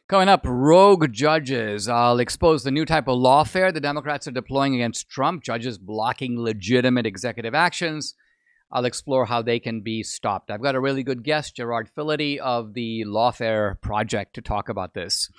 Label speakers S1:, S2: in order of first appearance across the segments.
S1: Coming up, rogue judges. I'll expose the new type of lawfare the Democrats are deploying against Trump, judges blocking legitimate executive actions. I'll explore how they can be stopped. I've got a really good guest, Gerard Filitti of the Lawfare project, to talk about this.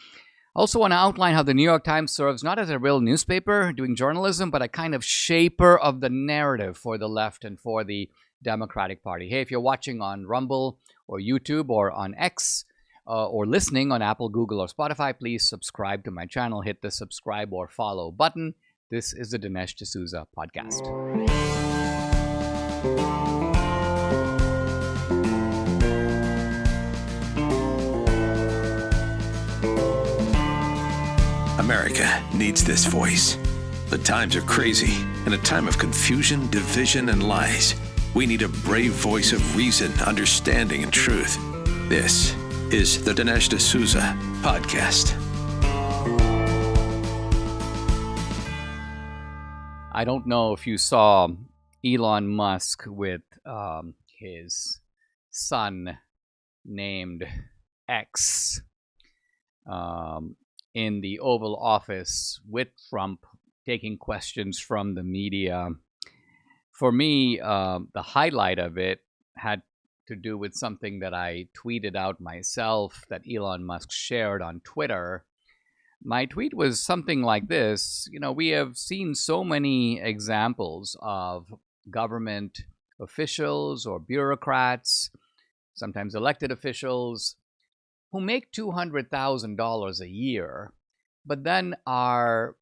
S1: I also want to outline how the New York Times serves not as a real newspaper doing journalism, but a kind of shaper of the narrative for the left and for the Democratic Party. Hey, if you're watching on Rumble or YouTube or on X, or listening on Apple, Google, or Spotify, please subscribe to my channel. Hit the subscribe or follow button. This is the Dinesh D'Souza podcast.
S2: America needs this voice. The times are crazy. In a time of confusion, division, and lies, we need a brave voice of reason, understanding, and truth. This is the Dinesh D'Souza podcast.
S1: I don't know if you saw Elon Musk with his son named X in the Oval Office with Trump taking questions from the media. For me, the highlight of it had to do with something that I tweeted out myself that Elon Musk shared on Twitter. My tweet was something like this. You know, we have seen so many examples of government officials or bureaucrats, sometimes elected officials, who make $200,000 a year, but then are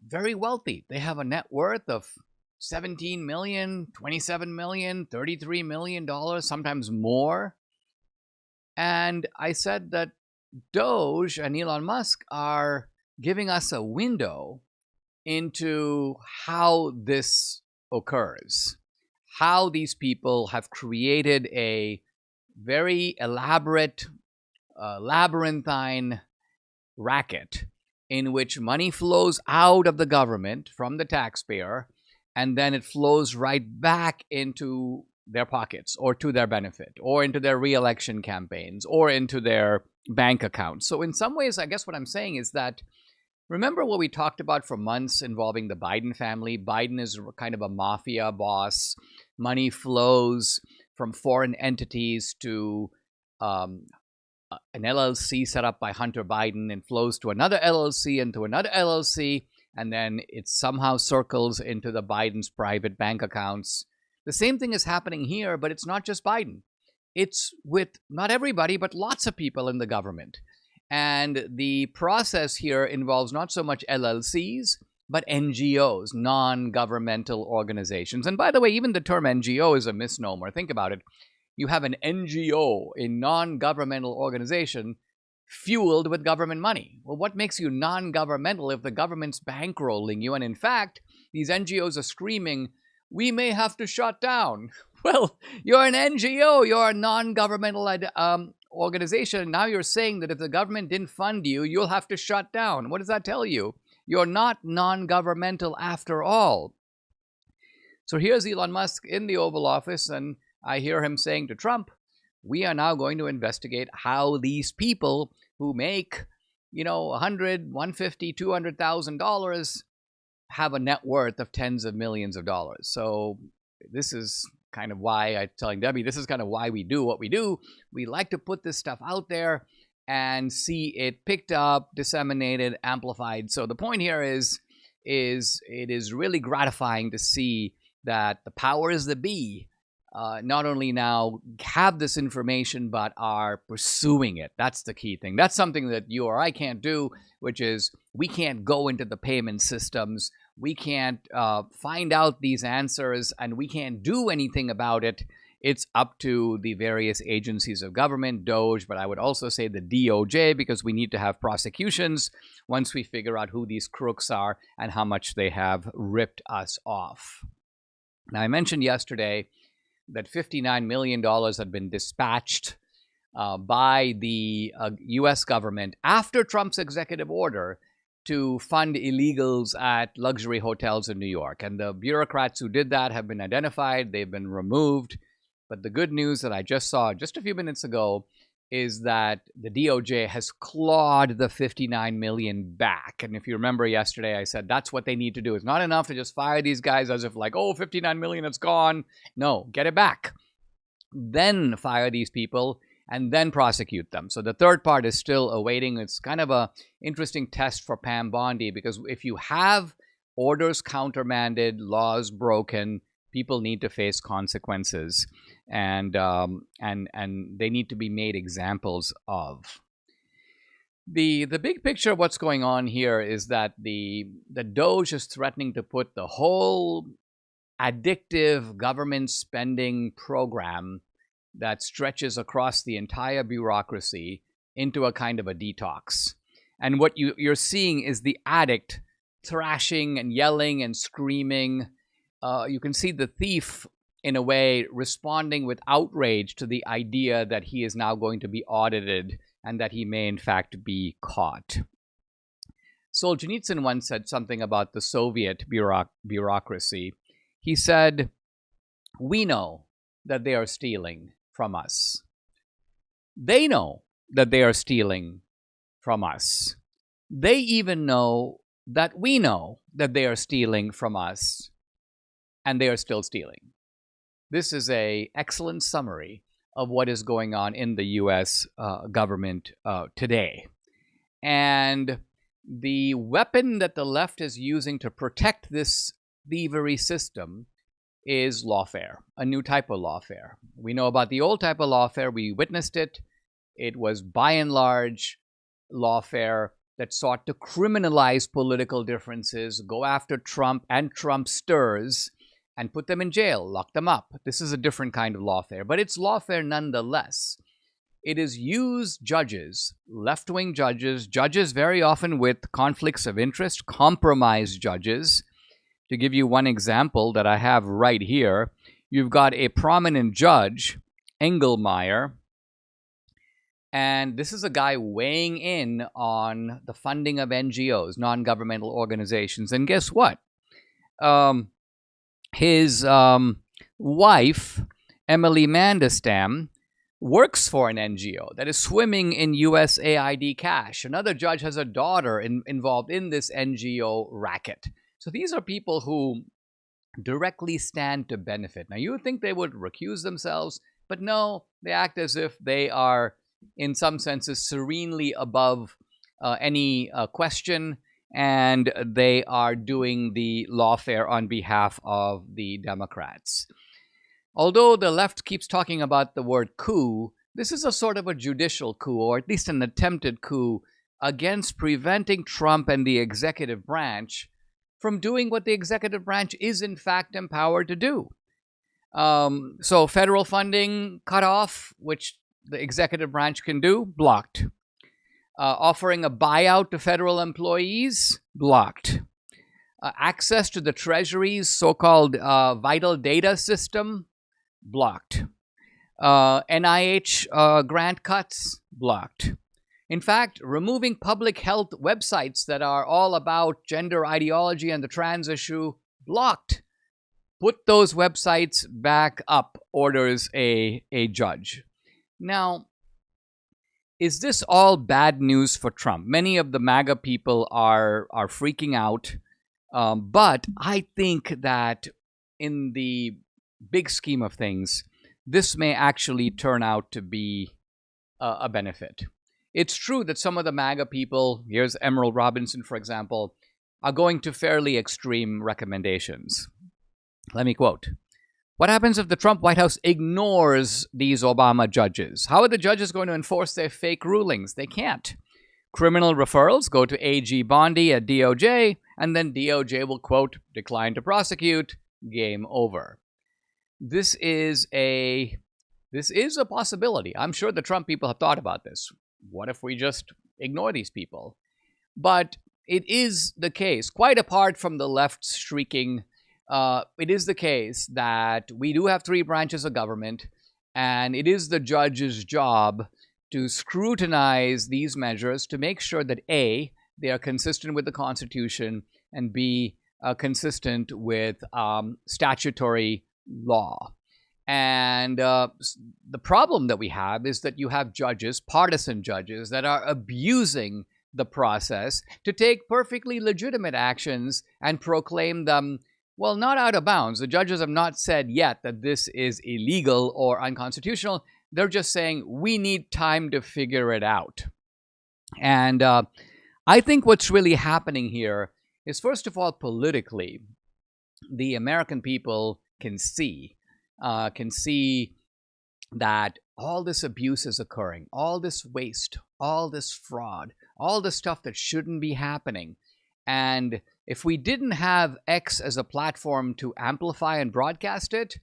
S1: very wealthy. They have a net worth of $17 million, $27 million, $33 million, sometimes more. And I said that Doge and Elon Musk are giving us a window into how this occurs, how these people have created a very elaborate, labyrinthine racket in which money flows out of the government from the taxpayer, and then it flows right back into their pockets or to their benefit or into their re-election campaigns or into their bank accounts. So in some ways, I guess what I'm saying is that, remember what we talked about for months involving the Biden family? Biden is kind of a mafia boss. Money flows from foreign entities to an LLC set up by Hunter Biden and flows to another LLC and to another LLC. And then it somehow circles into the Biden's private bank accounts. The same thing is happening here, but it's not just Biden. It's with not everybody, but lots of people in the government. And the process here involves not so much LLCs, but NGOs, non-governmental organizations. And by the way, even the term NGO is a misnomer. Think about it. You have an NGO, a non-governmental organization, fueled with government money. Well, what makes you non-governmental if the government's bankrolling you? And in fact, these NGOs are screaming, we may have to shut down. Well, you're an NGO, you're a non-governmental organization. Now you're saying that if the government didn't fund you, you'll have to shut down. What does that tell you? You're not non-governmental after all. So here's Elon Musk in the Oval Office, and I hear him saying to Trump, we are now going to investigate how these people who make, $100,000, $150,000, $200,000 have a net worth of tens of millions of dollars. So this is kind of why I'm telling Debbie, this is kind of why we do what we do. We like to put this stuff out there and see it picked up, disseminated, amplified. So the point here is it is really gratifying to see that the powers that be not only now have this information, but are pursuing it. That's the key thing. That's something that you or I can't do, which is we can't go into the payment systems. We can't find out these answers, and we can't do anything about it. It's up to the various agencies of government, Doge, but I would also say the DOJ, because we need to have prosecutions once we figure out who these crooks are and how much they have ripped us off. Now, I mentioned yesterday that $59 million had been dispatched by the U.S. government after Trump's executive order to fund illegals at luxury hotels in New York. And the bureaucrats who did that have been identified. They've been removed. But the good news that I just saw just a few minutes ago is that the DOJ has clawed the 59 million back. And if you remember yesterday, I said that's what they need to do. It's not enough to just fire these guys as if like, oh, 59 million, it's gone. No, get it back. Then fire these people and then prosecute them. So the third part is still awaiting. It's kind of a interesting test for Pam Bondi, because if you have orders countermanded, laws broken, people need to face consequences, and they need to be made examples of. The big picture of what's going on here is that the Doge is threatening to put the whole addictive government spending program that stretches across the entire bureaucracy into a kind of a detox. And what you're seeing is the addict thrashing and yelling and screaming. You can see the thief, in a way, responding with outrage to the idea that he is now going to be audited and that he may, in fact, be caught. Solzhenitsyn once said something about the Soviet bureaucracy. He said, "We know that they are stealing from us. They know that they are stealing from us. They even know that we know that they are stealing from us, and they are still stealing." This is an excellent summary of what is going on in the U.S. Government today. And the weapon that the left is using to protect this thievery system is lawfare, a new type of lawfare. We know about the old type of lawfare. We witnessed it. It was by and large lawfare that sought to criminalize political differences, go after Trump and Trumpsters, and put them in jail, lock them up. This is a different kind of lawfare, but it's lawfare nonetheless. It is used judges, left-wing judges, judges very often with conflicts of interest, compromised judges. To give you one example that I have right here, you've got a prominent judge, Engelmeyer, and this is a guy weighing in on the funding of NGOs, non-governmental organizations. And guess what? His wife, Emily Mandelstam, works for an NGO that is swimming in USAID cash. Another judge has a daughter involved in this NGO racket. So these are people who directly stand to benefit. Now, you would think they would recuse themselves, but no, they act as if they are, in some senses, serenely above any question, and they are doing the lawfare on behalf of the Democrats. Although the left keeps talking about the word coup, this is a sort of a judicial coup, or at least an attempted coup, against preventing Trump and the executive branch from doing what the executive branch is in fact empowered to do. So federal funding cut off, which the executive branch can do, blocked. Offering a buyout to federal employees, blocked. Access to the Treasury's so-called vital data system, blocked. NIH grant cuts, blocked. In fact, removing public health websites that are all about gender ideology and the trans issue, blocked. Put those websites back up, orders a judge. Now, is this all bad news for Trump? Many of the MAGA people are freaking out, but I think that in the big scheme of things, this may actually turn out to be a benefit. It's true that some of the MAGA people, here's Emerald Robinson, for example, are going to fairly extreme recommendations. Let me quote. What happens if the Trump White House ignores these Obama judges? How are the judges going to enforce their fake rulings? They can't. Criminal referrals go to AG Bondi at DOJ, and then DOJ will, quote, decline to prosecute, game over. This is a possibility. I'm sure the Trump people have thought about this. What if we just ignore these people? But it is the case, quite apart from the left's shrieking, it is the case that we do have three branches of government, and it is the judge's job to scrutinize these measures to make sure that A, they are consistent with the Constitution, and B, consistent with statutory law. And the problem that we have is that you have judges, partisan judges, that are abusing the process to take perfectly legitimate actions and proclaim them, well, not out of bounds. The judges have not said yet that this is illegal or unconstitutional. They're just saying we need time to figure it out. And I think what's really happening here is, first of all, politically, the American people can see that all this abuse is occurring, all this waste, all this fraud, all this stuff that shouldn't be happening. And if we didn't have X as a platform to amplify and broadcast it,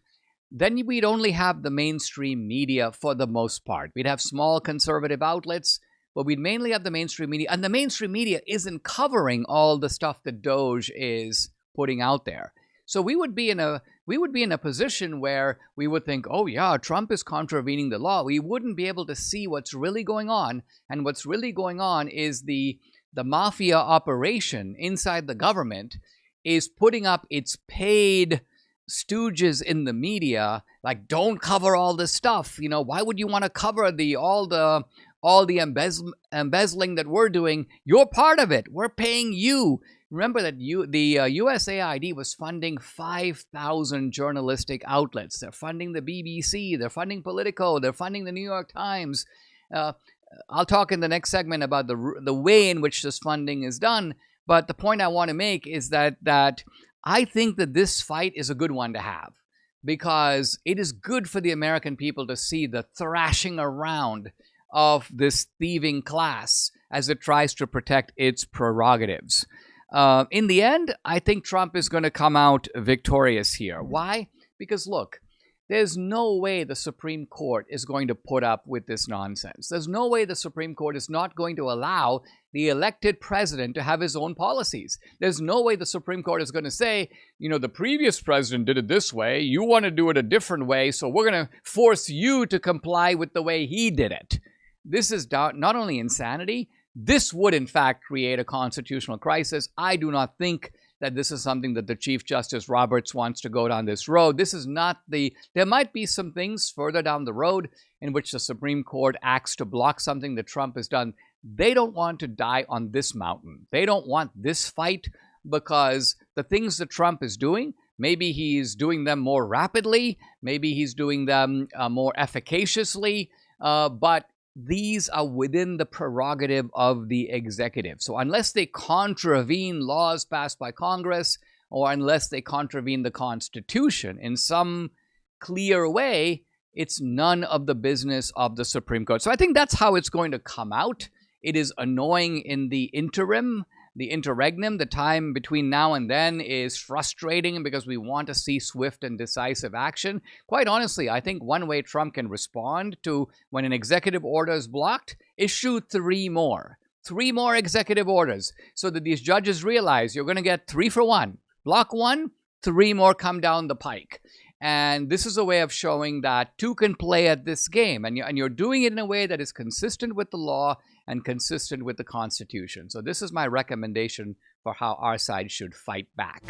S1: then we'd only have the mainstream media for the most part. We'd have small conservative outlets, but we'd mainly have the mainstream media. And the mainstream media isn't covering all the stuff that Doge is putting out there. So we would be in a position where we would think, oh yeah, Trump is contravening the law. We wouldn't be able to see what's really going on. And what's really going on is the mafia operation inside the government is putting up its paid stooges in the media, like, don't cover all this stuff. You know, why would you want to cover all the embezzling that we're doing? You're part of it. We're paying you. Remember that the USAID was funding 5,000 journalistic outlets. They're funding the BBC. They're funding Politico. They're funding the New York Times. I'll talk in the next segment about the way in which this funding is done. But the point I want to make is that I think that this fight is a good one to have, because it is good for the American people to see the thrashing around of this thieving class as it tries to protect its prerogatives. In the end, I think Trump is going to come out victorious here. Why? Because look, there's no way the Supreme Court is going to put up with this nonsense. There's no way the Supreme Court is not going to allow the elected president to have his own policies. There's no way the Supreme Court is going to say, you know, the previous president did it this way. You want to do it a different way, so we're going to force you to comply with the way he did it. This is not only insanity, this would in fact create a constitutional crisis. I do not think that this is something that the Chief Justice Roberts wants to go down this road. This is not there might be some things further down the road in which the Supreme Court acts to block something that Trump has done. They don't want to die on this mountain. They don't want this fight, because the things that Trump is doing, maybe he's doing them more rapidly, maybe he's doing them more efficaciously, but these are within the prerogative of the executive. So unless they contravene laws passed by Congress, or unless they contravene the Constitution in some clear way, it's none of the business of the Supreme Court. So I think that's how it's going to come out. It is annoying in the interim, the interregnum. The time between now and then is frustrating because we want to see swift and decisive action. Quite honestly, I think one way Trump can respond to when an executive order is blocked, issue 3 more. 3 more executive orders, so that these judges realize you're going to get 3 for 1. Block 1, 3 more come down the pike. And this is a way of showing that 2 can play at this game. And you're doing it in a way that is consistent with the law and consistent with the Constitution. So this is my recommendation for how our side should fight back.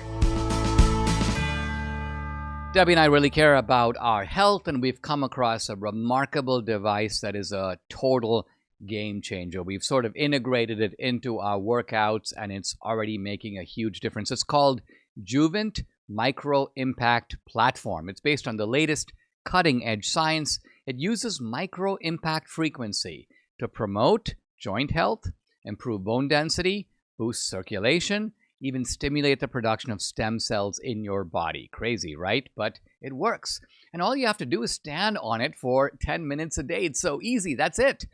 S1: Debbie and I really care about our health, and we've come across a remarkable device that is a total game changer. We've sort of integrated it into our workouts, and it's already making a huge difference. It's called Juvent Micro Impact Platform. It's based on the latest cutting-edge science. It uses micro impact frequency to promote joint health, improve bone density, boost circulation, even stimulate the production of stem cells in your body. Crazy, right? But it works. And all you have to do is stand on it for 10 minutes a day. It's so easy. That's it.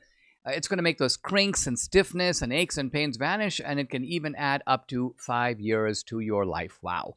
S1: It's going to make those crinks and stiffness and aches and pains vanish, and it can even add up to 5 years to your life. Wow.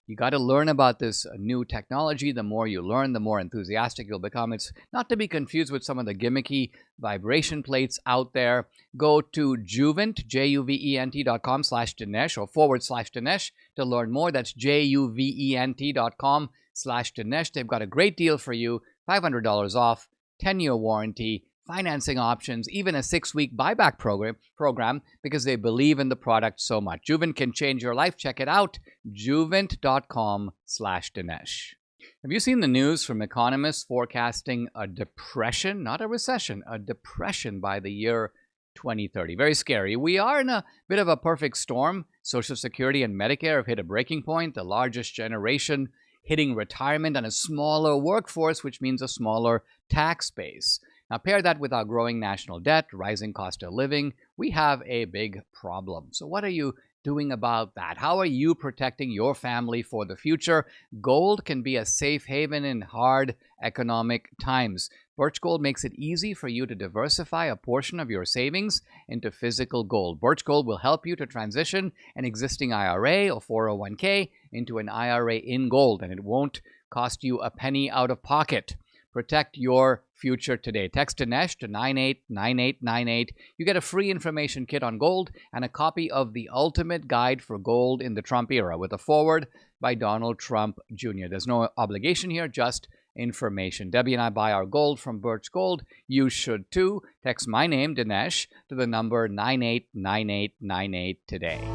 S1: You got to learn about this new technology. The more you learn, the more enthusiastic you'll become. It's not to be confused with some of the gimmicky vibration plates out there. Go to Juvent, juvent.com/Dinesh or /Dinesh to learn more. That's juvent.com/Dinesh. They've got a great deal for you, $500 off, 10-year warranty, financing options, even a 6-week buyback program, because they believe in the product so much. Juvent can change your life. Check it out, juvent.com/Dinesh. Have you seen the news from economists forecasting a depression, not a recession, a depression by the year 2030? Very scary. We are in a bit of a perfect storm. Social Security and Medicare have hit a breaking point, the largest generation hitting retirement, and a smaller workforce, which means a smaller tax base. Now, pair that with our growing national debt, rising cost of living, we have a big problem. So what are you doing about that? How are you protecting your family for the future? Gold can be a safe haven in hard economic times. Birch Gold makes it easy for you to diversify a portion of your savings into physical gold. Birch Gold will help you to transition an existing IRA or 401k into an IRA in gold, and it won't cost you a penny out of pocket. Protect your future today. Text Dinesh to 989898. You get a free information kit on gold and a copy of The Ultimate Guide for Gold in the Trump Era with a foreword by Donald Trump Jr. There's no obligation here, just information. Debbie and I buy our gold from Birch Gold. You should too. Text my name, Dinesh, to the number 989898 today.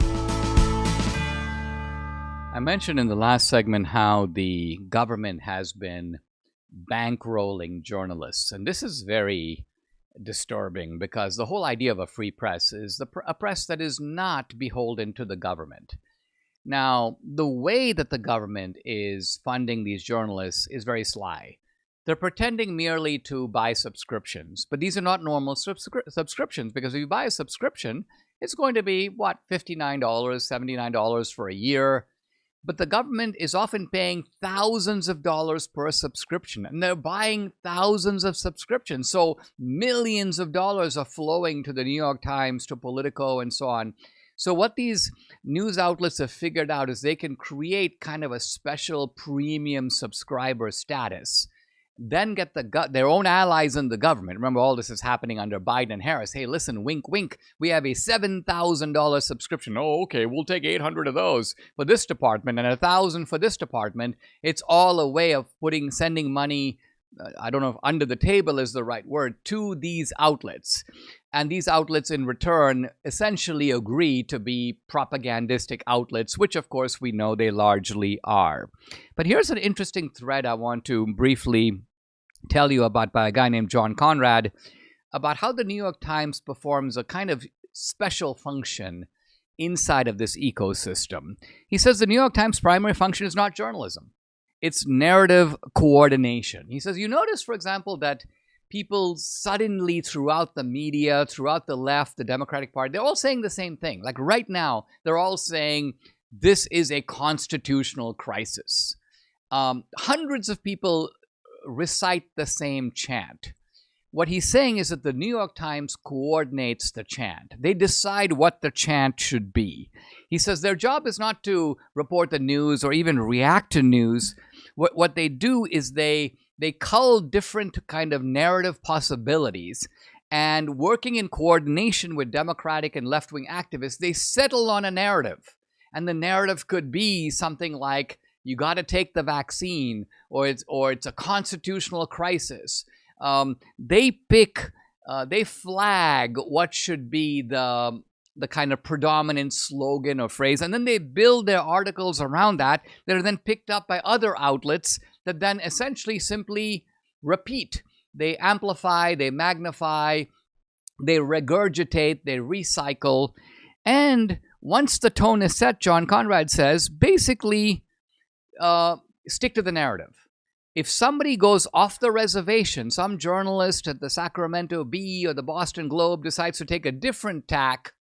S1: I mentioned in the last segment how the government has been bankrolling journalists. And this is very disturbing because the whole idea of a free press is a press that is not beholden to the government. Now, the way that the government is funding these journalists is very sly. They're pretending merely to buy subscriptions, but these are not normal subscriptions, because if you buy a subscription, it's going to be, $59, $79 for a year. But the government is often paying thousands of dollars per subscription, and they're buying thousands of subscriptions. So millions of dollars are flowing to the New York Times, to Politico, and so on. So what these news outlets have figured out is they can create kind of a special premium subscriber status, then get their own allies in the government. Remember, all this is happening under Biden and Harris. Hey, listen, wink, wink. We have a $7,000 subscription. Oh, okay, we'll take 800 of those for this department and 1,000 for this department. It's all a way of sending money, I don't know if under the table is the right word, to these outlets. And these outlets in return essentially agree to be propagandistic outlets, which of course we know they largely are. But here's an interesting thread I want to briefly tell you about by a guy named John Conrad, about how the New York Times performs a kind of special function inside of this ecosystem. He says the New York Times' primary function is not journalism. It's narrative coordination. He says, you notice, for example, that people suddenly throughout the media, throughout the left, the Democratic Party, they're all saying the same thing. Like right now, they're all saying this is a constitutional crisis. Hundreds of people recite the same chant. What he's saying is that the New York Times coordinates the chant. They decide what the chant should be. He says their job is not to report the news or even react to news. What they do is they cull different kind of narrative possibilities, and working in coordination with Democratic and left-wing activists, they settle on a narrative. And the narrative could be something like, you got to take the vaccine, or it's a constitutional crisis. They flag what should be the kind of predominant slogan or phrase, and then they build their articles around that are then picked up by other outlets that then essentially simply repeat. They amplify, they magnify, they regurgitate, they recycle. And once the tone is set, John Conrad says, basically stick to the narrative. If somebody goes off the reservation, some journalist at the Sacramento Bee or the Boston Globe decides to take a different tack,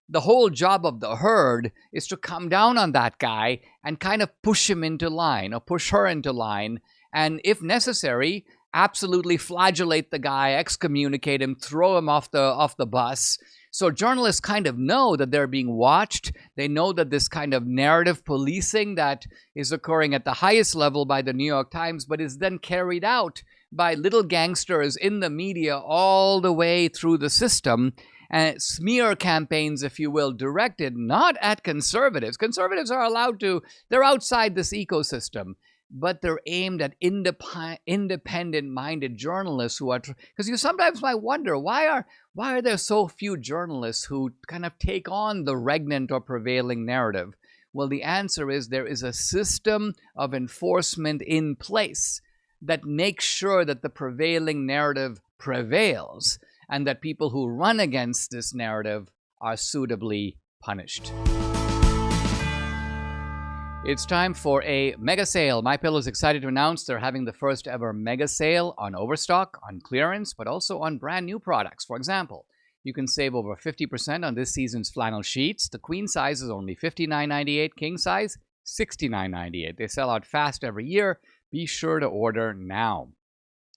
S1: the whole job of the herd is to come down on that guy and kind of push him into line or push her into line. And if necessary, absolutely flagellate the guy, excommunicate him, throw him off the bus. So journalists kind of know that they're being watched. They know that this kind of narrative policing that is occurring at the highest level by the New York Times, but is then carried out by little gangsters in the media all the way through the system. And smear campaigns, if you will, directed not at conservatives. Conservatives are allowed to, they're outside this ecosystem, but they're aimed at independent-minded journalists who are, because you sometimes might wonder, why are there so few journalists who kind of take on the regnant or prevailing narrative? Well, the answer is there is a system of enforcement in place that makes sure that the prevailing narrative prevails and that people who run against this narrative are suitably punished. It's time for a mega sale. MyPillow is excited to announce they're having the first ever mega sale on overstock, on clearance, but also on brand new products. For example, you can save over 50% on this season's flannel sheets. The queen size is only $59.98, king size $69.98. They sell out fast every year. Be sure to order now.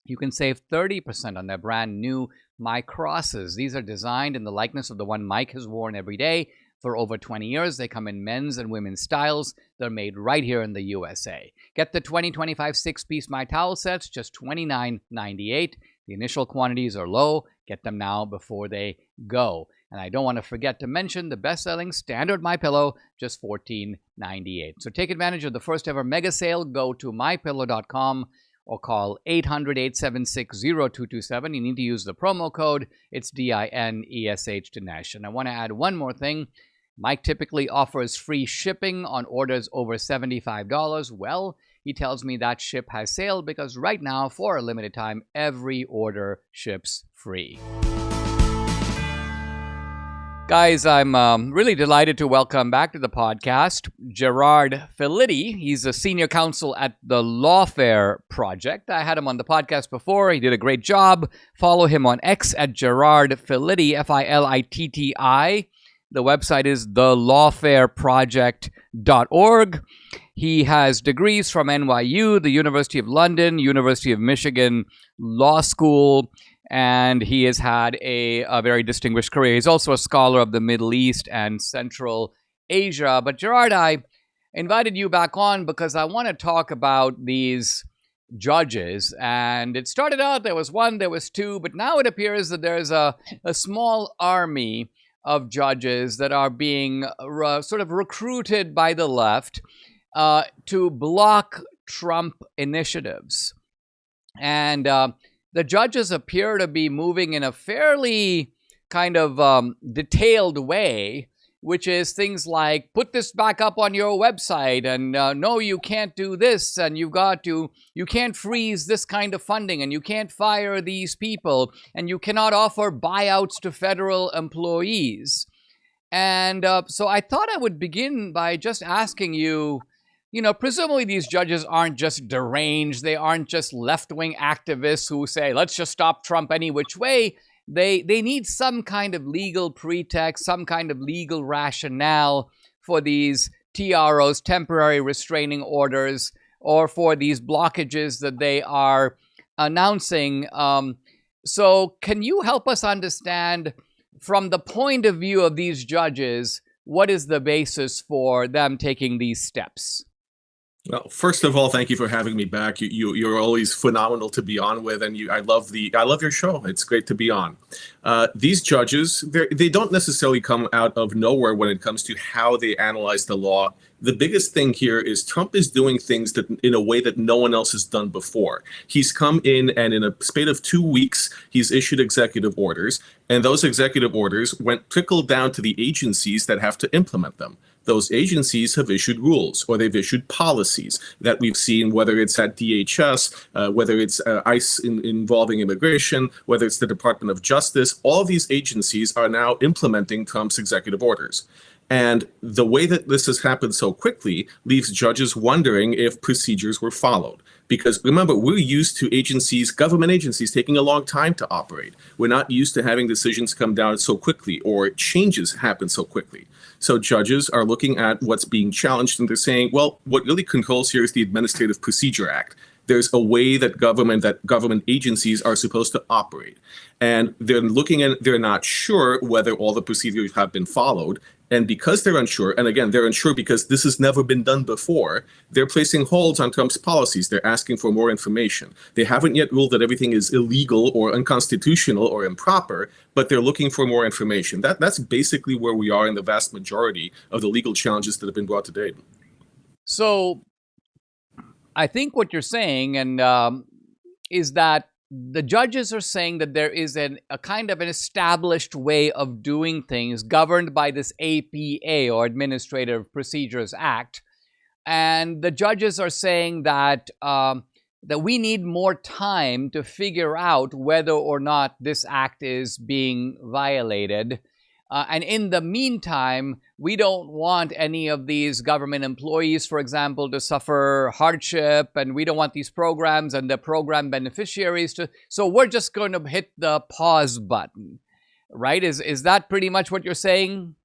S1: You can save 30% on their brand new My Crosses. These are designed in the likeness of the one Mike has worn every day for over 20 years. They come in men's and women's styles. They're made right here in the USA. Get the 2025 six-piece My Towel sets, just $29.98. The initial quantities are low. Get them now before they go. And I don't want to forget to mention the best-selling standard MyPillow, just $14.98. So take advantage of the first ever mega sale. Go to mypillow.com or call 800-876-0227. You need to use the promo code. It's DINESH Dinesh. And I want to add one more thing. Mike typically offers free shipping on orders over $75. Well, he tells me that ship has sailed because right now, for a limited time, every order ships free. Guys, I'm really delighted to welcome back to the podcast Gerard Filitti. He's a senior counsel at the Lawfare project. I had him on the podcast before. He did a great job. Follow him on X at Gerard Filitti, Filitti. The website is thelawfareproject.org. He has degrees from NYU, the University of London, University of Michigan Law School, and he has had a very distinguished career. He's also a scholar of the Middle East and Central Asia. But Gerard, I invited you back on because I want to talk about these judges. And it started out, there was one, there was two, but now it appears that there's a small army of judges that are being sort of recruited by the left to block Trump initiatives. And the judges appear to be moving in a fairly kind of detailed way, which is things like, put this back up on your website, and no, you can't do this, and you can't freeze this kind of funding, and you can't fire these people, and you cannot offer buyouts to federal employees. And so I thought I would begin by just asking you, presumably these judges aren't just deranged. They aren't just left-wing activists who say, let's just stop Trump any which way. They need some kind of legal pretext, some kind of legal rationale for these TROs, temporary restraining orders, or for these blockages that they are announcing. So can you help us understand, from the point of view of these judges, what is the basis for them taking these steps?
S3: Well, first of all, thank you for having me back. You're always phenomenal to be on with, and I love your show. It's great to be on. These judges, they don't necessarily come out of nowhere when it comes to how they analyze the law. The biggest thing here is Trump is doing things that in a way that no one else has done before. He's come in, and in a span of 2 weeks, he's issued executive orders, and those executive orders trickled down to the agencies that have to implement them. Those agencies have issued rules, or they've issued policies that we've seen, whether it's at DHS, whether it's ICE involving immigration, whether it's the Department of Justice. All of these agencies are now implementing Trump's executive orders. And the way that this has happened so quickly leaves judges wondering if procedures were followed. Because remember, we're used to agencies, government agencies, taking a long time to operate. We're not used to having decisions come down so quickly or changes happen so quickly. So judges are looking at what's being challenged, and they're saying, well, what really controls here is the Administrative Procedure Act. There's a way that government agencies are supposed to operate. And they're looking at, they're not sure whether all the procedures have been followed. And because they're unsure, and again, they're unsure because this has never been done before, they're placing holds on Trump's policies. They're asking for more information. They haven't yet ruled that everything is illegal or unconstitutional or improper, but they're looking for more information. That's basically where we are in the vast majority of the legal challenges that have been brought to date.
S1: So I think what you're saying is that the judges are saying that there is a kind of an established way of doing things governed by this APA, or Administrative Procedures Act. And the judges are saying that that we need more time to figure out whether or not this act is being violated. And in the meantime, we don't want any of these government employees, for example, to suffer hardship, and we don't want these programs and the program beneficiaries to. So we're just going to hit the pause button, right? Is that pretty much what you're saying?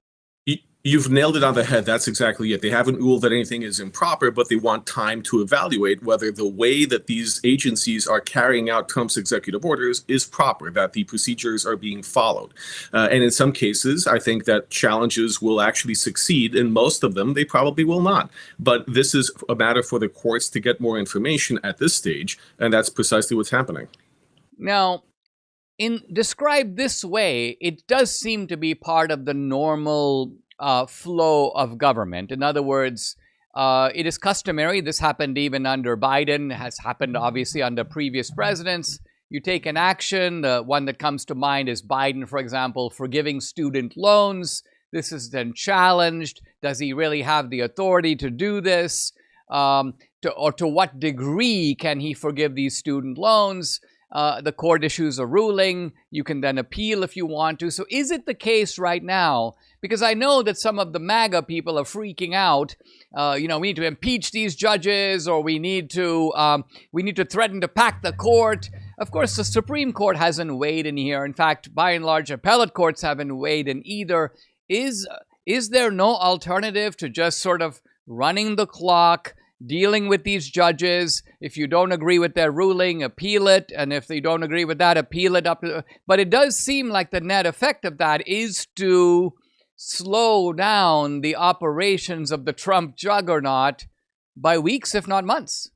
S3: You've nailed it on the head. That's exactly it. They haven't ruled that anything is improper, but they want time to evaluate whether the way that these agencies are carrying out Trump's executive orders is proper, that the procedures are being followed. And in some cases, I think that challenges will actually succeed. In most of them, they probably will not. But this is a matter for the courts to get more information at this stage, and that's precisely what's happening.
S1: Now, described this way, it does seem to be part of the normal flow of government. In other words, it is customary. This happened even under Biden, has happened obviously under previous presidents. You take an action. The one that comes to mind is Biden, for example, forgiving student loans. This is then challenged. Does he really have the authority to do this? Or to what degree can he forgive these student loans? The court issues a ruling. You can then appeal if you want to. So is it the case right now? Because I know that some of the MAGA people are freaking out. We need to impeach these judges, or we need to threaten to pack the court. Of course, the Supreme Court hasn't weighed in here. In fact, by and large, appellate courts haven't weighed in either. Is there no alternative to just sort of running the clock, dealing with these judges? If you don't agree with their ruling, appeal it. And if they don't agree with that, appeal it up. But it does seem like the net effect of that is to slow down the operations of the Trump juggernaut by weeks, if not months.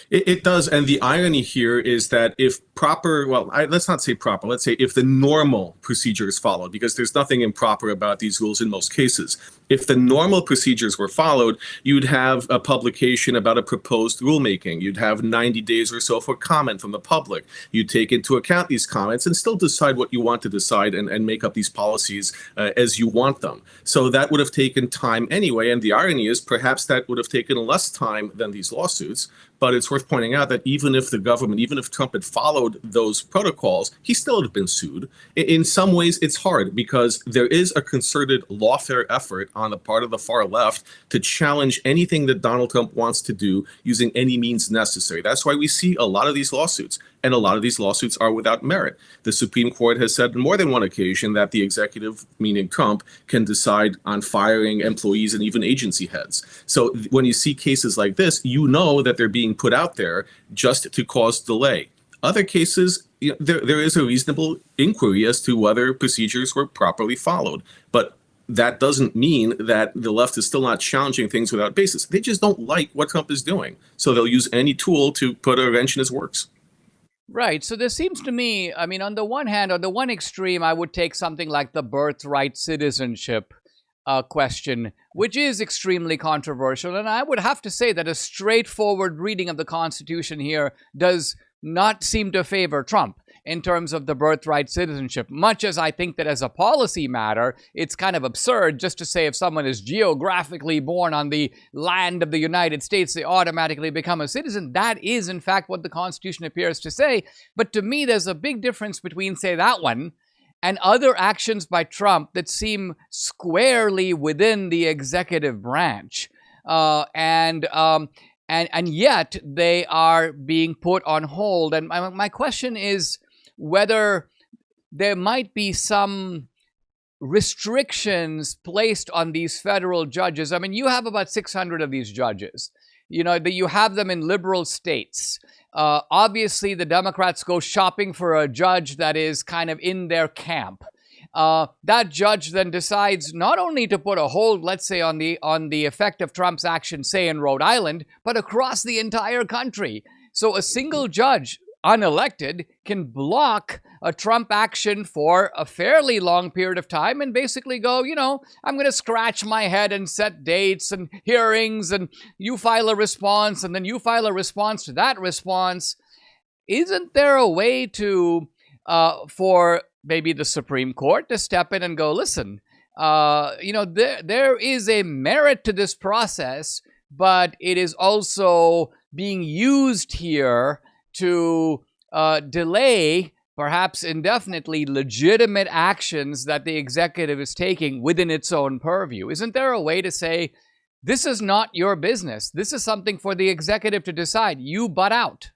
S3: It does. And the irony here is that if proper, let's not say proper, let's say if the normal procedure is followed, because there's nothing improper about these rules in most cases. If the normal procedures were followed, you'd have a publication about a proposed rulemaking. You'd have 90 days or so for comment from the public. You'd take into account these comments and still decide what you want to decide and make up these policies as you want them. So that would have taken time anyway. And the irony is perhaps that would have taken less time than these lawsuits. But it's worth pointing out that even if the government, even if Trump had followed those protocols, he still would have been sued. In some ways, it's hard because there is a concerted lawfare effort on the part of the far left to challenge anything that Donald Trump wants to do using any means necessary. That's why we see a lot of these lawsuits. And a lot of these lawsuits are without merit. The Supreme Court has said on more than one occasion that the executive, meaning Trump, can decide on firing employees and even agency heads. So when you see cases like this, you know that they're being put out there just to cause delay. Other cases, there is a reasonable inquiry as to whether procedures were properly followed. But that doesn't mean that the left is still not challenging things without basis. They just don't like what Trump is doing. So they'll use any tool to put a wrench in his works.
S1: Right. So there seems to me, I mean, on the one hand, on the one extreme, I would take something like the birthright citizenship question, which is extremely controversial. And I would have to say that a straightforward reading of the Constitution here does not seem to favor Trump in terms of the birthright citizenship, much as I think that as a policy matter, it's kind of absurd just to say if someone is geographically born on the land of the United States, they automatically become a citizen. That is, in fact, what the Constitution appears to say. But to me, there's a big difference between, say, that one and other actions by Trump that seem squarely within the executive branch. And yet they are being put on hold. And my question is whether there might be some restrictions placed on these federal judges. I mean, you have about 600 of these judges. You have them in liberal states. Obviously, the Democrats go shopping for a judge that is kind of in their camp. That judge then decides not only to put a hold, let's say, on the effect of Trump's action, say in Rhode Island, but across the entire country. So a single judge, unelected, can block a Trump action for a fairly long period of time and basically go, I'm going to scratch my head and set dates and hearings, and you file a response, and then you file a response to that response. isn't there a way to for maybe the Supreme Court to step in and go, listen, there is a merit to this process, but it is also being used here to delay, perhaps indefinitely, legitimate actions that the executive is taking within its own purview? Isn't there a way to say, this is not your business. This is something for the executive to decide. You butt out.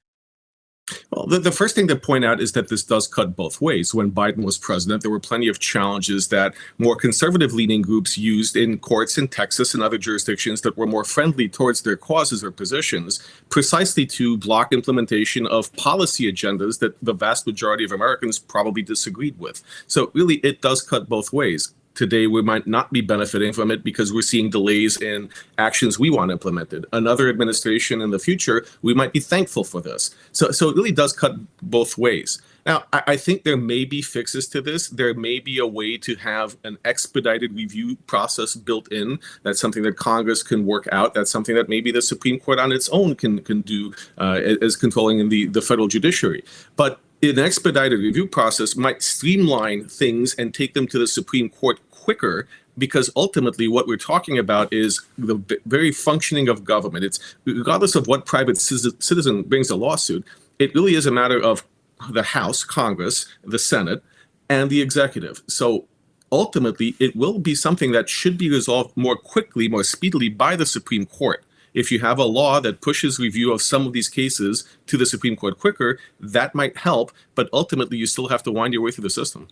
S3: Well, the first thing to point out is that this does cut both ways. When Biden was president, there were plenty of challenges that more conservative-leaning groups used in courts in Texas and other jurisdictions that were more friendly towards their causes or positions, precisely to block implementation of policy agendas that the vast majority of Americans probably disagreed with. So really, it does cut both ways. Today, we might not be benefiting from it because we're seeing delays in actions we want implemented. Another administration in the future, we might be thankful for this. So it really does cut both ways. Now, I think there may be fixes to this. There may be a way to have an expedited review process built in. That's something that Congress can work out. That's something that maybe the Supreme Court on its own can do as controlling in the federal judiciary. But an expedited review process might streamline things and take them to the Supreme Court quicker, because ultimately what we're talking about is the very functioning of government. It's regardless of what private citizen brings a lawsuit, it really is a matter of the House, Congress, the Senate, and the executive. So ultimately, it will be something that should be resolved more quickly, more speedily by the Supreme Court. If you have a law that pushes review of some of these cases to the Supreme Court quicker, that might help, but ultimately you still have to wind your way through the system.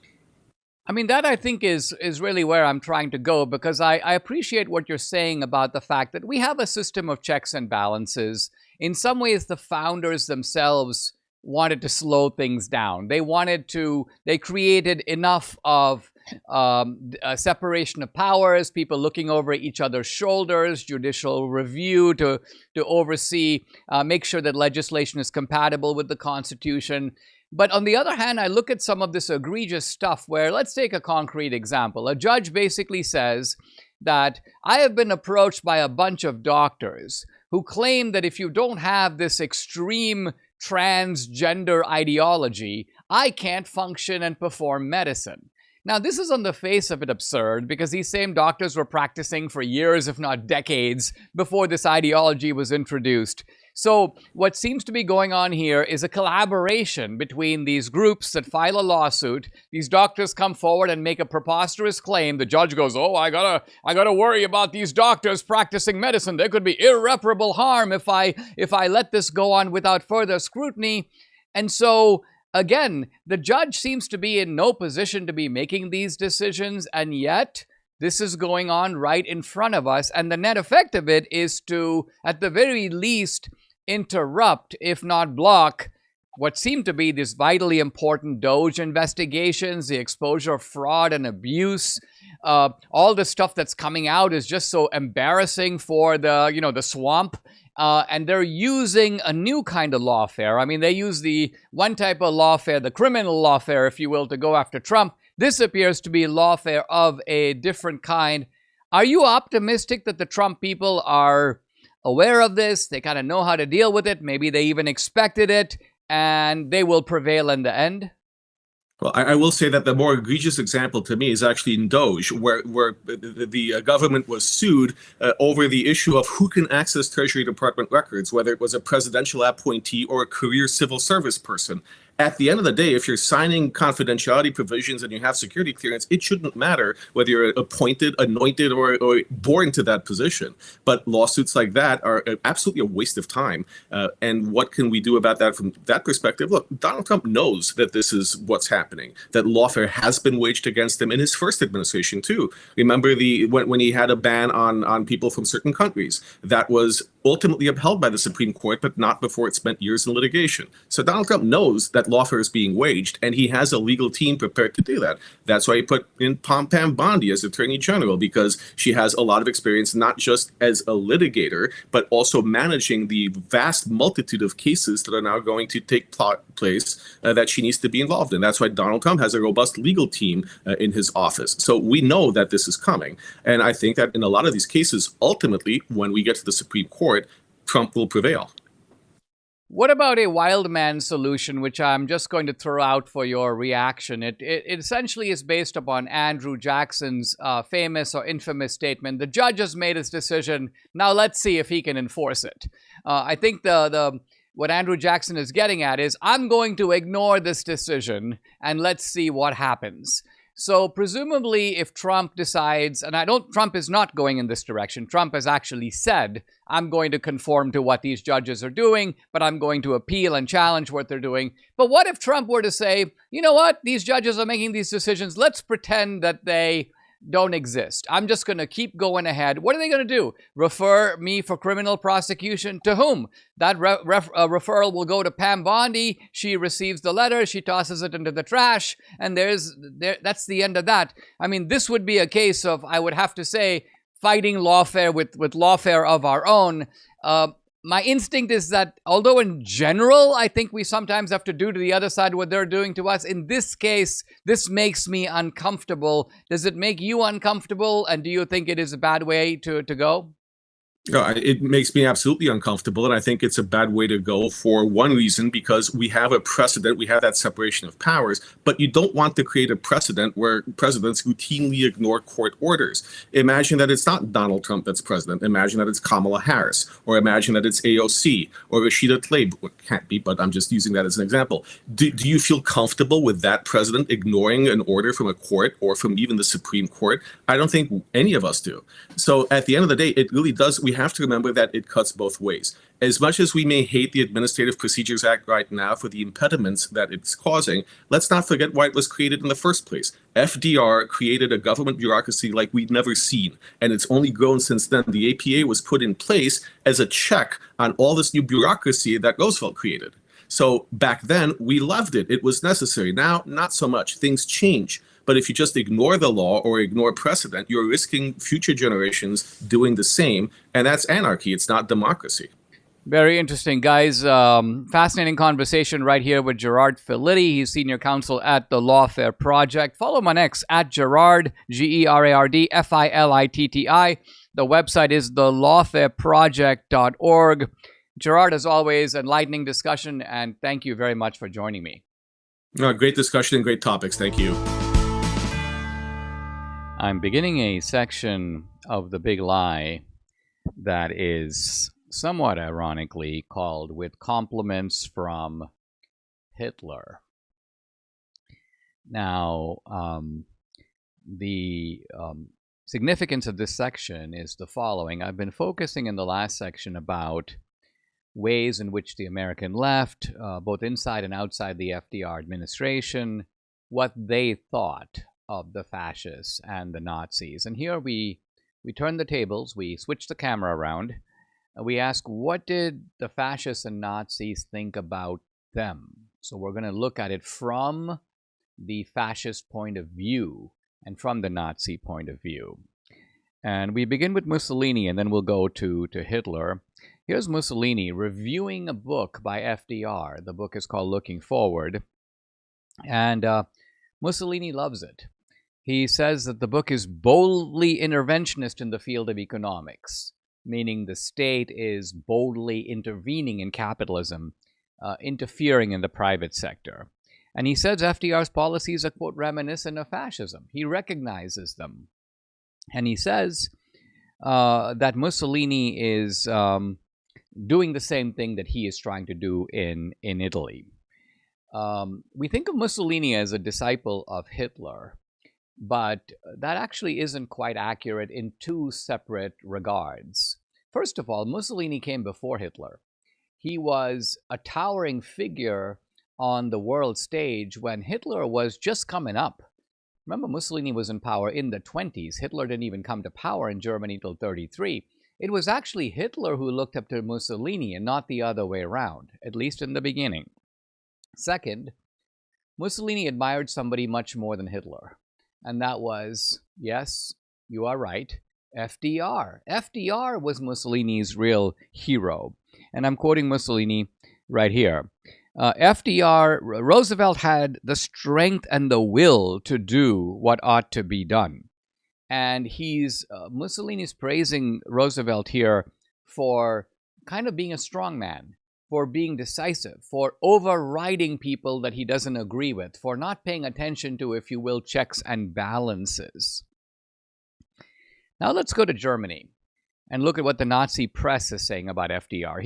S1: I mean, that I think is really where I'm trying to go, because I appreciate what you're saying about the fact that we have a system of checks and balances. In some ways, the founders themselves wanted to slow things down. They created enough of separation of powers, people looking over each other's shoulders, judicial review to oversee, make sure that legislation is compatible with the Constitution. But on the other hand, I look at some of this egregious stuff where, let's take a concrete example. A judge basically says that I have been approached by a bunch of doctors who claim that if you don't have this extreme transgender ideology, I can't function and perform medicine. Now, this is on the face of it absurd, because these same doctors were practicing for years, if not decades, before this ideology was introduced. So what seems to be going on here is a collaboration between these groups that file a lawsuit. These doctors come forward and make a preposterous claim. The judge goes, oh, I gotta worry about these doctors practicing medicine. There could be irreparable harm if I let this go on without further scrutiny. And so, again, the judge seems to be in no position to be making these decisions, and yet this is going on right in front of us. And the net effect of it is to, at the very least, interrupt, if not block, what seem to be these vitally important DOJ investigations, the exposure of fraud and abuse. All the stuff that's coming out is just so embarrassing for the swamp. And they're using a new kind of lawfare. I mean, they use the one type of lawfare, the criminal lawfare, if you will, to go after Trump. This appears to be lawfare of a different kind. Are you optimistic that the Trump people are aware of this? They kind of know how to deal with it. Maybe they even expected it, and they will prevail in the end?
S3: Well, I will say that the more egregious example to me is actually in DOJ, where the government was sued over the issue of who can access Treasury Department records, whether it was a presidential appointee or a career civil service person. At the end of the day, if you're signing confidentiality provisions and you have security clearance, it shouldn't matter whether you're appointed, anointed, or born to that position. But lawsuits like that are absolutely a waste of time. And what can we do about that from that perspective? Look, Donald Trump knows that this is what's happening, that lawfare has been waged against him in his first administration, too. Remember when he had a ban on people from certain countries. That was ultimately upheld by the Supreme Court, but not before it spent years in litigation. So Donald Trump knows that lawfare is being waged, and he has a legal team prepared to do that. That's why he put in Pam Bondi as Attorney General, because she has a lot of experience, not just as a litigator, but also managing the vast multitude of cases that are now going to take place that she needs to be involved in. That's why Donald Trump has a robust legal team in his office. So we know that this is coming. And I think that in a lot of these cases, ultimately, when we get to the Supreme Court, Trump will prevail.
S1: What about a wild man solution, which I'm just going to throw out for your reaction? It essentially is based upon Andrew Jackson's famous or infamous statement: "The judge has made his decision. Now let's see if he can enforce it." I think what Andrew Jackson is getting at is, I'm going to ignore this decision and let's see what happens. So presumably if Trump decides, and Trump is not going in this direction. Trump has actually said, I'm going to conform to what these judges are doing, but I'm going to appeal and challenge what they're doing. But what if Trump were to say, you know what, these judges are making these decisions, let's pretend that they don't exist. I'm just going to keep going ahead. What are they going to do? Refer me for criminal prosecution? To whom? That referral will go to Pam Bondi. She receives the letter. She tosses it into the trash. And that's the end of that. I mean, this would be a case of, I would have to say, fighting lawfare with lawfare of our own. My instinct is that, although in general, I think we sometimes have to do to the other side what they're doing to us, in this case, this makes me uncomfortable. Does it make you uncomfortable? And do you think it is a bad way to go?
S3: It makes me absolutely uncomfortable, and I think it's a bad way to go for one reason, because we have a precedent, we have that separation of powers, but you don't want to create a precedent where presidents routinely ignore court orders. Imagine that it's not Donald Trump that's president. Imagine that it's Kamala Harris, or imagine that it's AOC, or Rashida Tlaib. Well, it can't be, but I'm just using that as an example. Do you feel comfortable with that president ignoring an order from a court or from even the Supreme Court? I don't think any of us do. So at the end of the day, it really does, we have to remember that it cuts both ways. As much as we may hate the Administrative Procedures Act right now for the impediments that it's causing, let's not forget why it was created in the first place. FDR created a government bureaucracy like we'd never seen, and it's only grown since then. The APA was put in place as a check on all this new bureaucracy that Roosevelt created. So back then, we loved it. It was necessary. Now, not so much. Things change. But if you just ignore the law or ignore precedent, you're risking future generations doing the same. And that's anarchy. It's not democracy.
S1: Very interesting, guys. Fascinating conversation right here with Gerard Filitti. He's senior counsel at the Lawfare Project. Follow him on X at Gerard, Gerard Filitti. The website is thelawfareproject.org. Gerard, as always, enlightening discussion, and thank you very much for joining me.
S3: Great discussion and great topics. Thank you.
S1: I'm beginning a section of The Big Lie that is somewhat ironically called "With Compliments from Hitler." Now, the significance of this section is the following. I've been focusing in the last section about ways in which the American left, both inside and outside the FDR administration, what they thought of the fascists and the Nazis. And here we turn the tables, we switch the camera around, and we ask, what did the fascists and Nazis think about them? So we're going to look at it from the fascist point of view and from the Nazi point of view. And we begin with Mussolini, and then we'll go to Hitler. Here's Mussolini reviewing a book by FDR. The book is called Looking Forward. And Mussolini loves it. He says that the book is boldly interventionist in the field of economics, meaning the state is boldly intervening in capitalism, interfering in the private sector. And he says FDR's policies are, quote, reminiscent of fascism. He recognizes them. And he says that Mussolini is doing the same thing that he is trying to do in Italy. We think of Mussolini as a disciple of Hitler, but that actually isn't quite accurate in two separate regards. First of all, Mussolini came before Hitler. He was a towering figure on the world stage when Hitler was just coming up. Remember, Mussolini was in power in the 20s. Hitler didn't even come to power in Germany until 1933. It was actually Hitler who looked up to Mussolini and not the other way around, at least in the beginning. Second, Mussolini admired somebody much more than Hitler. And that was, yes, you are right, FDR. FDR was Mussolini's real hero. And I'm quoting Mussolini right here. Roosevelt had the strength and the will to do what ought to be done. And Mussolini's praising Roosevelt here for kind of being a strong man. for being decisive, for overriding people that he doesn't agree with, for not paying attention to, if you will, checks and balances. Now let's go to Germany and look at what the Nazi press is saying about FDR.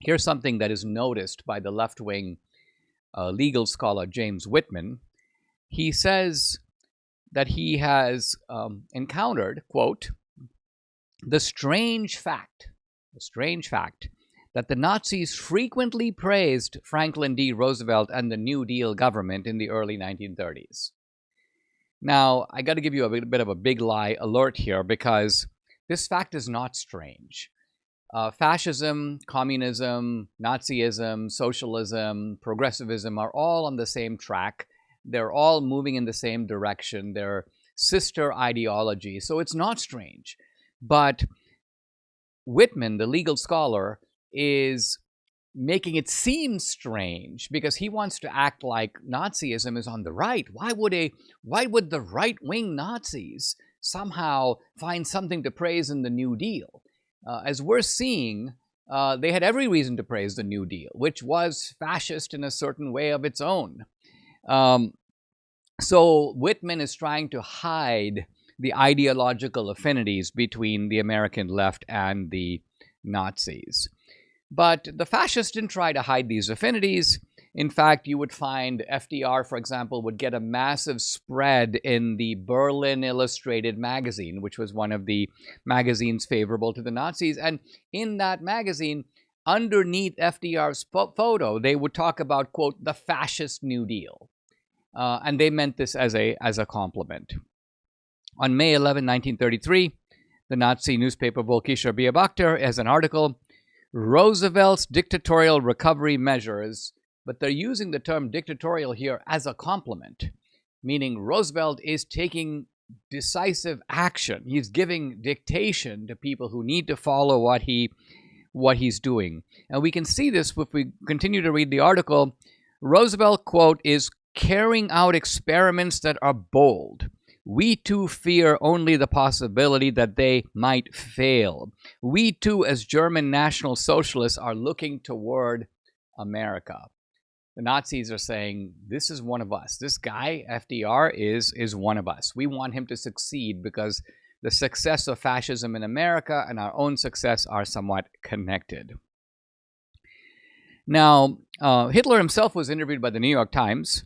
S1: Here's something that is noticed by the left-wing legal scholar James Whitman. He says that he has encountered, quote, the strange fact that the Nazis frequently praised Franklin D. Roosevelt and the New Deal government in the early 1930s. Now, I got to give you a bit of a big lie alert here, because this fact is not strange. Fascism, communism, Nazism, socialism, progressivism are all on the same track. They're all moving in the same direction. They're sister ideologies, so it's not strange. But Whitman, the legal scholar, is making it seem strange because he wants to act like Nazism is on the right. Why would the right-wing Nazis somehow find something to praise in the New Deal? As we're seeing, they had every reason to praise the New Deal, which was fascist in a certain way of its own. So Whitman is trying to hide the ideological affinities between the American left and the Nazis. But the fascists didn't try to hide these affinities. In fact, you would find FDR, for example, would get a massive spread in the Berlin Illustrated magazine, which was one of the magazines favorable to the Nazis. And in that magazine, underneath FDR's photo, they would talk about, quote, the fascist New Deal. And they meant this as a compliment. On May 11, 1933, the Nazi newspaper Völkischer Beobachter has an article, Roosevelt's Dictatorial Recovery Measures, but they're using the term dictatorial here as a compliment, meaning Roosevelt is taking decisive action. He's giving dictation to people who need to follow what he's doing. And we can see this if we continue to read the article. Roosevelt, quote, is carrying out experiments that are bold. We too fear only the possibility that they might fail. We too, as German National Socialists, are looking toward America. The Nazis are saying, this is one of us. This guy, FDR, is one of us. We want him to succeed because the success of fascism in America and our own success are somewhat connected. Now, Hitler himself was interviewed by the New York Times,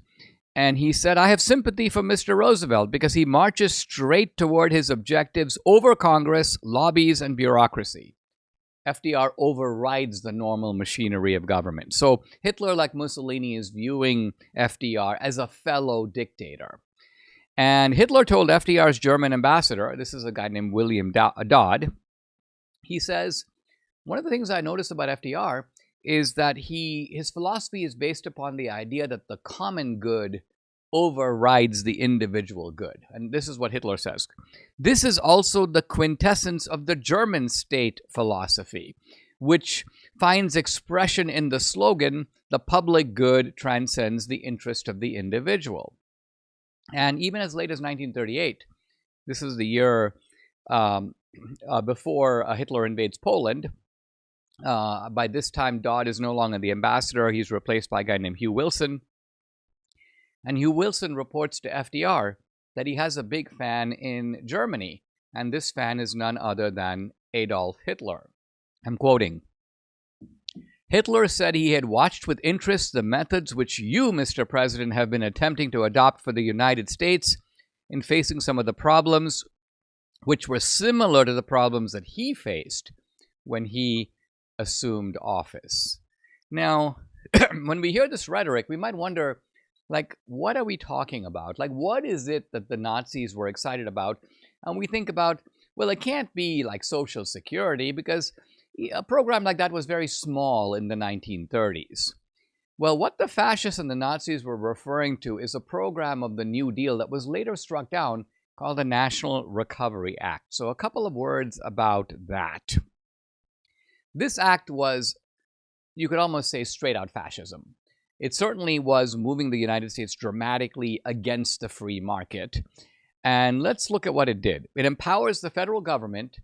S1: and he said, I have sympathy for Mr. Roosevelt because he marches straight toward his objectives over Congress, lobbies, and bureaucracy. FDR overrides the normal machinery of government. So Hitler, like Mussolini, is viewing FDR as a fellow dictator. And Hitler told FDR's German ambassador, this is a guy named William Dodd, he says, one of the things I noticed about FDR is that his philosophy is based upon the idea that the common good overrides the individual good. And this is what Hitler says. This is also the quintessence of the German state philosophy, which finds expression in the slogan, the public good transcends the interest of the individual. And even as late as 1938, this is the year before Hitler invades Poland. By this time, Dodd is no longer the ambassador. He's replaced by a guy named Hugh Wilson. And Hugh Wilson reports to FDR that he has a big fan in Germany. And this fan is none other than Adolf Hitler. I'm quoting. Hitler said he had watched with interest the methods which you, Mr. President, have been attempting to adopt for the United States in facing some of the problems which were similar to the problems that he faced when he assumed office. Now, when we hear this rhetoric, we might wonder, like, what are we talking about? Like, what is it that the Nazis were excited about? And we think about, well, it can't be like Social Security because a program like that was very small in the 1930s. Well, what the fascists and the Nazis were referring to is a program of the New Deal that was later struck down called the National Recovery Act. So a couple of words about that. This act was, you could almost say, straight out fascism. It certainly was moving the United States dramatically against the free market. And let's look at what it did. It empowers the federal government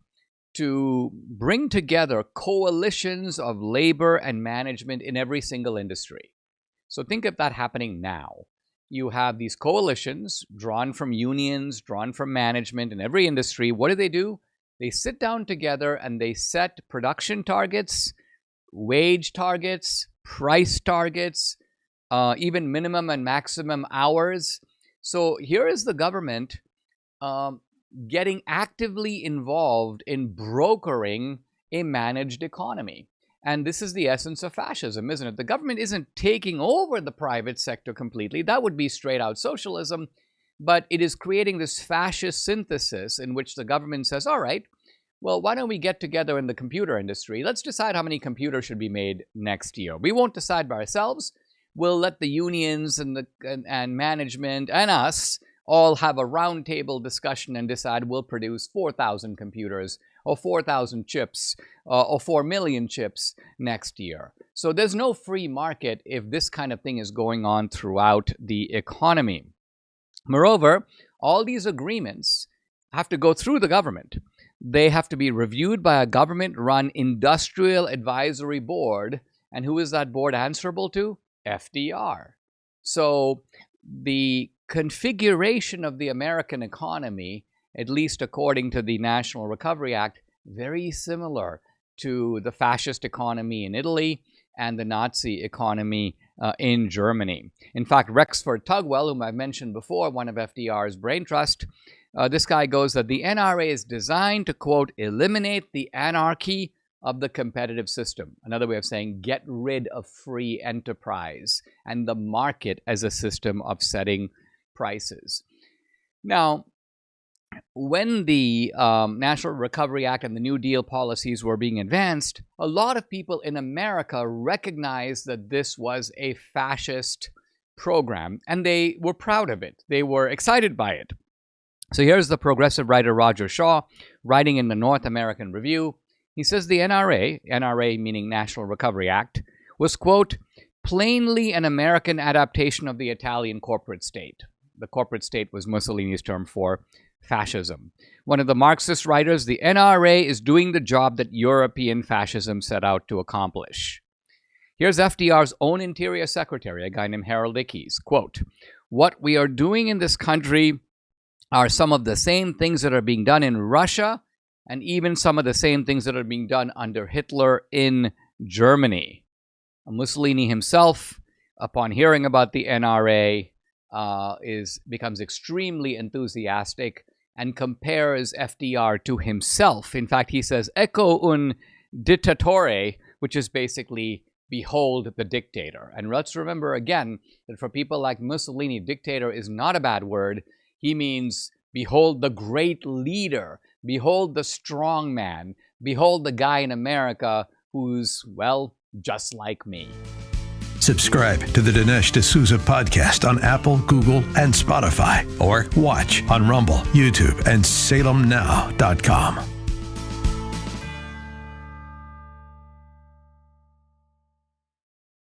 S1: to bring together coalitions of labor and management in every single industry. So think of that happening now. You have these coalitions drawn from unions, drawn from management in every industry. What do? They sit down together and they set production targets, wage targets, price targets, even minimum and maximum hours. So here is the government getting actively involved in brokering a managed economy. And this is the essence of fascism, isn't it? The government isn't taking over the private sector completely. That would be straight out socialism. But it is creating this fascist synthesis in which the government says, all right, well, why don't we get together in the computer industry? Let's decide how many computers should be made next year. We won't decide by ourselves. We'll let the unions and management and us all have a roundtable discussion and decide we'll produce 4,000 computers or 4,000 chips or 4 million chips next year. So there's no free market if this kind of thing is going on throughout the economy. Moreover, all these agreements have to go through the government. They have to be reviewed by a government-run industrial advisory board. And who is that board answerable to? FDR. So the configuration of the American economy, at least according to the National Recovery Act, very similar to the fascist economy in Italy and the Nazi economy in Germany. In fact, Rexford Tugwell, whom I've mentioned before, one of FDR's brain trust, this guy goes that the NRA is designed to, quote, eliminate the anarchy of the competitive system. Another way of saying get rid of free enterprise and the market as a system of setting prices. Now, when the National Recovery Act and the New Deal policies were being advanced, a lot of people in America recognized that this was a fascist program, and they were proud of it. They were excited by it. So here's the progressive writer Roger Shaw writing in the North American Review. He says the NRA meaning National Recovery Act, was, quote, plainly an American adaptation of the Italian corporate state. The corporate state was Mussolini's term for fascism. One of the Marxist writers, the NRA is doing the job that European fascism set out to accomplish. Here's FDR's own Interior Secretary, a guy named Harold Ickes, quote, what we are doing in this country are some of the same things that are being done in Russia and even some of the same things that are being done under Hitler in Germany. Mussolini himself, upon hearing about the NRA, becomes extremely enthusiastic and compares FDR to himself. In fact, he says, ecco un dittatore, which is basically, behold the dictator. And let's remember again that for people like Mussolini, dictator is not a bad word. He means, behold the great leader, behold the strong man, behold the guy in America who's, well, just like me.
S2: Subscribe to the Dinesh D'Souza podcast on Apple, Google, and Spotify, or watch on Rumble, YouTube, and SalemNow.com.